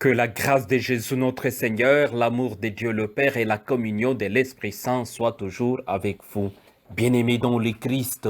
Que la grâce de Jésus notre Seigneur, l'amour de Dieu le Père et la communion de l'Esprit Saint soient toujours avec vous. Bien-aimés dans le Christ,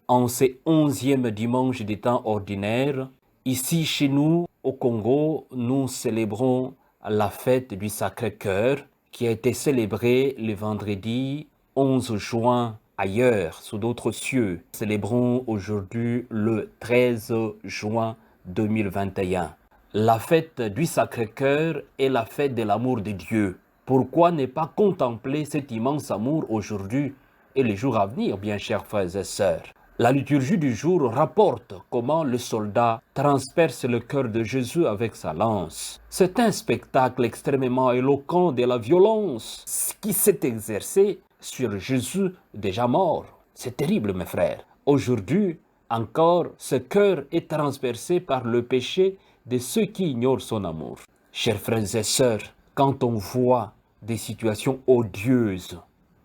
en ce 11e dimanche des temps ordinaires, ici chez nous au Congo, nous célébrons la fête du Sacré-Cœur qui a été célébrée le vendredi 11 juin ailleurs, sous d'autres cieux. Nous célébrons aujourd'hui le 13 juin 2021. La fête du Sacré-Cœur est la fête de l'amour de Dieu. Pourquoi ne pas contempler cet immense amour aujourd'hui et les jours à venir, bien chers frères et sœurs? La liturgie du jour rapporte comment le soldat transperce le cœur de Jésus avec sa lance. C'est un spectacle extrêmement éloquent de la violence qui s'est exercée sur Jésus déjà mort. C'est terrible, mes frères. Aujourd'hui, encore, ce cœur est transpercé par le péché de ceux qui ignorent son amour. Chers frères et sœurs, quand on voit des situations odieuses,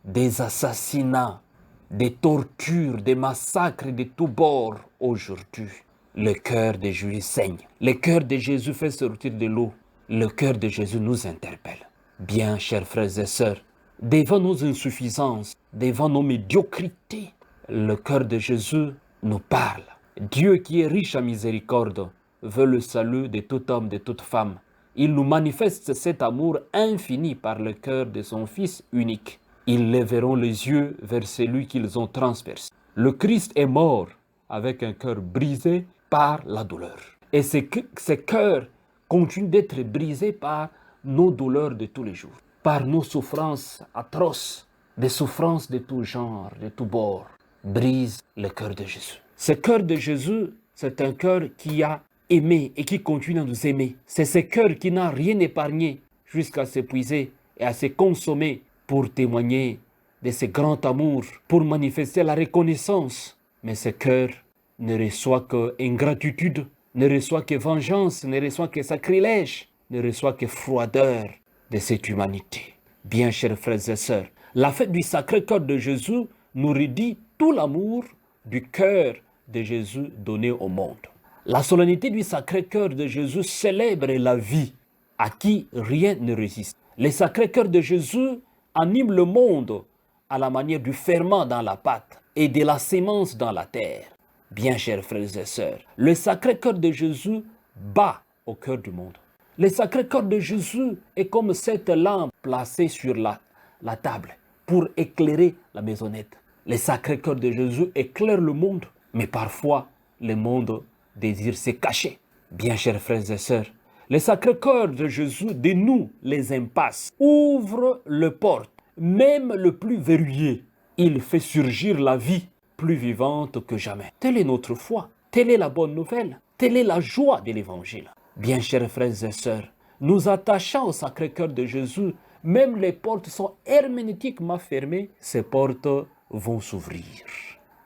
des assassinats, des tortures, des massacres de tous bords aujourd'hui, le cœur de Jésus saigne. Le cœur de Jésus fait sortir de l'eau. Le cœur de Jésus nous interpelle. Bien, chers frères et sœurs, devant nos insuffisances, devant nos médiocrités, le cœur de Jésus nous parle. Dieu qui est riche en miséricorde veut le salut de tout homme, de toute femme. Il nous manifeste cet amour infini par le cœur de son Fils unique. Ils lèveront les yeux vers celui qu'ils ont transpercé. Le Christ est mort avec un cœur brisé par la douleur. Et ce cœur continue d'être brisé par nos douleurs de tous les jours, par nos souffrances atroces, des souffrances de tout genre, de tout bord, brise le cœur de Jésus. Ce cœur de Jésus, c'est un cœur qui a aimé et qui continue à nous aimer. C'est ce cœur qui n'a rien épargné jusqu'à s'épuiser et à se consommer pour témoigner de ce grand amour, pour manifester la reconnaissance. Mais ce cœur ne reçoit que ingratitude, ne reçoit que vengeance, ne reçoit que sacrilège, ne reçoit que froideur de cette humanité. Bien, chers frères et sœurs, la fête du Sacré-Cœur de Jésus nous redit tout l'amour du cœur de Jésus donné au monde. La solennité du Sacré-Cœur de Jésus célèbre la vie à qui rien ne résiste. Le Sacré-Cœur de Jésus anime le monde à la manière du ferment dans la pâte et de la sémence dans la terre. Bien, chers frères et sœurs, le Sacré-Cœur de Jésus bat au cœur du monde. Le Sacré-Cœur de Jésus est comme cette lampe placée sur la table pour éclairer la maisonnette. Le Sacré-Cœur de Jésus éclaire le monde, mais parfois le monde désire se cacher. Bien, chers frères et sœurs, le Sacré-Cœur de Jésus dénoue les impasses, ouvre les portes, même le plus verrouillé. Il fait surgir la vie plus vivante que jamais. Telle est notre foi, telle est la bonne nouvelle, telle est la joie de l'Évangile. Bien, chers frères et sœurs, nous attachant au Sacré-Cœur de Jésus, même les portes sont herméneutiquement fermées, ces portes vont s'ouvrir.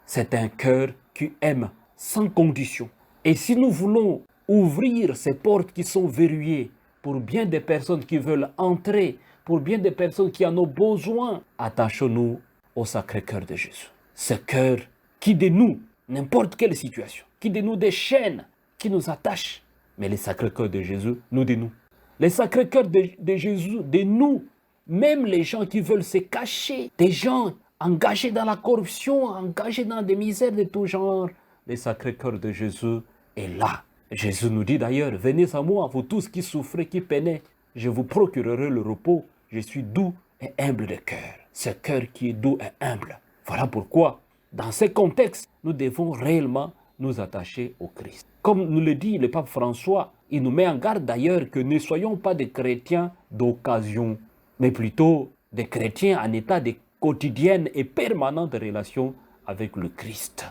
C'est un cœur qui aime sans condition. Et si nous voulons ouvrir ces portes qui sont verrouillées pour bien des personnes qui veulent entrer, pour bien des personnes qui en ont besoin, attachons-nous au Sacré-Cœur de Jésus. Ce cœur qui dénoue n'importe quelle situation, qui dénoue des chaînes qui nous attachent. Mais le Sacré-Cœur de Jésus nous dénoue. Le Sacré-Cœur de Jésus dénoue même les gens qui veulent se cacher, des gens engagés dans la corruption, engagés dans des misères de tout genre. Le Sacré-Cœur de Jésus est là. Jésus nous dit d'ailleurs, venez à moi, vous tous qui souffrez, qui peinez, je vous procurerai le repos. Je suis doux et humble de cœur. Ce cœur qui est doux et humble. Voilà pourquoi, dans ce contexte, nous devons réellement nous attacher au Christ. Comme nous le dit le pape François, il nous met en garde d'ailleurs que ne soyons pas des chrétiens d'occasion, mais plutôt des chrétiens en état de quotidienne et permanente relation avec le Christ.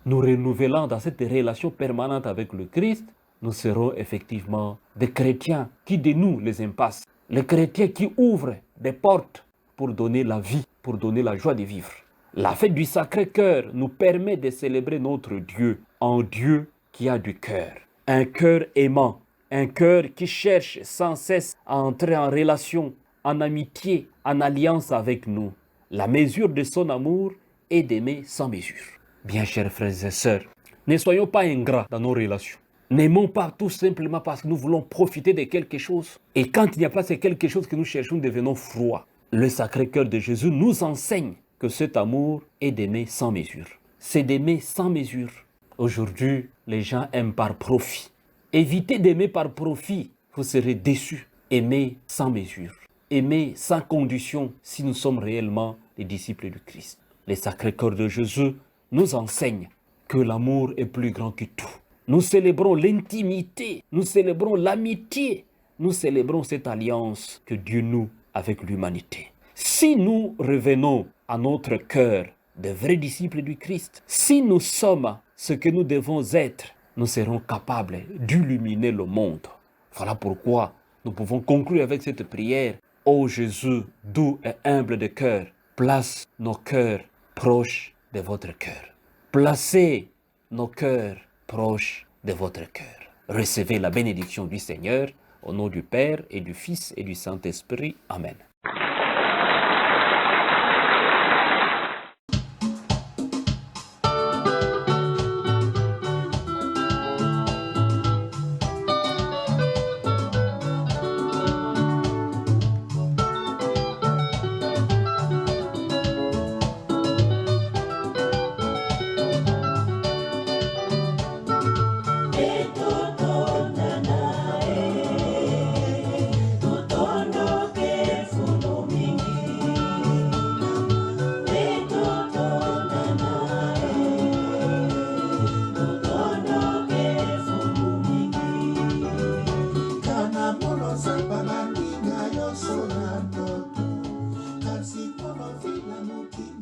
Nous renouvelant dans cette relation permanente avec le Christ, nous serons effectivement des chrétiens qui dénouent les impasses, les chrétiens qui ouvrent des portes pour donner la vie, pour donner la joie de vivre. La fête du Sacré-Cœur nous permet de célébrer notre Dieu, un Dieu qui a du cœur, un cœur aimant, un cœur qui cherche sans cesse à entrer en relation, en amitié, en alliance avec nous. La mesure de son amour est d'aimer sans mesure. Bien, chers frères et sœurs, ne soyons pas ingrats dans nos relations. N'aimons pas tout simplement parce que nous voulons profiter de quelque chose. Et quand il n'y a pas ces quelque chose que nous cherchons, nous devenons froids. Le Sacré-Cœur de Jésus nous enseigne que cet amour est d'aimer sans mesure. C'est d'aimer sans mesure. Aujourd'hui, les gens aiment par profit. Évitez d'aimer par profit, vous serez déçus. Aimez sans mesure. Aimez sans condition si nous sommes réellement les disciples du Christ. Le Sacré-Cœur de Jésus nous enseigne que l'amour est plus grand que tout. Nous célébrons l'intimité, nous célébrons l'amitié, nous célébrons cette alliance que Dieu noue avec l'humanité. Si nous revenons à notre cœur de vrais disciples du Christ, si nous sommes ce que nous devons être, nous serons capables d'illuminer le monde. Voilà pourquoi nous pouvons conclure avec cette prière. Ô Jésus, doux et humble de cœur, place nos cœurs proches de votre cœur. Placez nos cœurs proches de votre cœur. Recevez la bénédiction du Seigneur, au nom du Père et du Fils et du Saint-Esprit. Amen. Sonando, casi como fila muti.